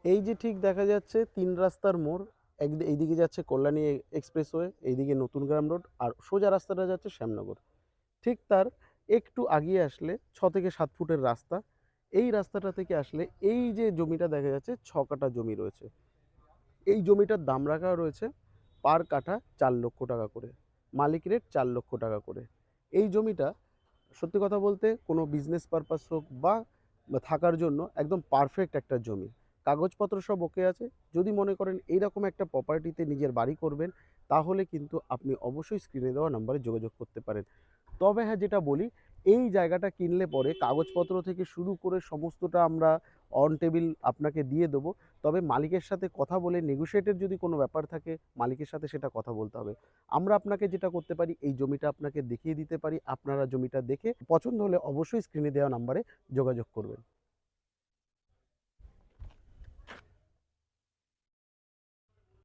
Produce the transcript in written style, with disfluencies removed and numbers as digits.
এই যে ঠিক দেখা যাচ্ছে ৩ রাস্তার মোড়, এইদিকে যাচ্ছে কল্যাণী এক্সপ্রেসওয়ে, এইদিকে নতুন গ্রাম রোড, আর সোজা রাস্তাটা যাচ্ছে শ্যামনগর। ঠিক তার একটু আগিয়ে আসলে ৬ থেকে ৭ ফুটের রাস্তা। এই রাস্তাটা থেকে আসলে এই যে জমিটা দেখা যাচ্ছে ৬ কাঠা জমি রয়েছে। এই জমিটার দাম রাখা রয়েছে পার কাঠা ৪ লক্ষ টাকা করে। মালিক রেট ৪ লক্ষ টাকা করে। এই জমিটা সত্যি কথা বলতে কোনো বিজনেস পারপাস হোক বা থাকার জন্য একদম পারফেক্ট একটা জমি। কাগজপত্র সব ওকে আছে। যদি মনে করেন এইরকম একটা প্রপার্টিতে নিজের বাড়ি করবেন, তাহলে কিন্তু আপনি অবশ্যই স্ক্রিনে দেওয়া নাম্বারে যোগাযোগ করতে পারেন। তবে হ্যাঁ, যেটা বলি, এই জায়গাটা কিনলে পরে কাগজপত্র থেকে শুরু করে সমস্তটা আমরা অন টেবিল আপনাকে দিয়ে দেবো। তবে মালিকের সাথে কথা বলে নেগোশিয়েটের যদি কোনো ব্যাপার থাকে, মালিকের সাথে সেটা কথা বলতে হবে। আমরা আপনাকে যেটা করতে পারি, এই জমিটা আপনাকে দেখিয়ে দিতে পারি। আপনারা জমিটা দেখে পছন্দ হলে অবশ্যই স্ক্রিনে দেওয়া নাম্বারে যোগাযোগ করবেন।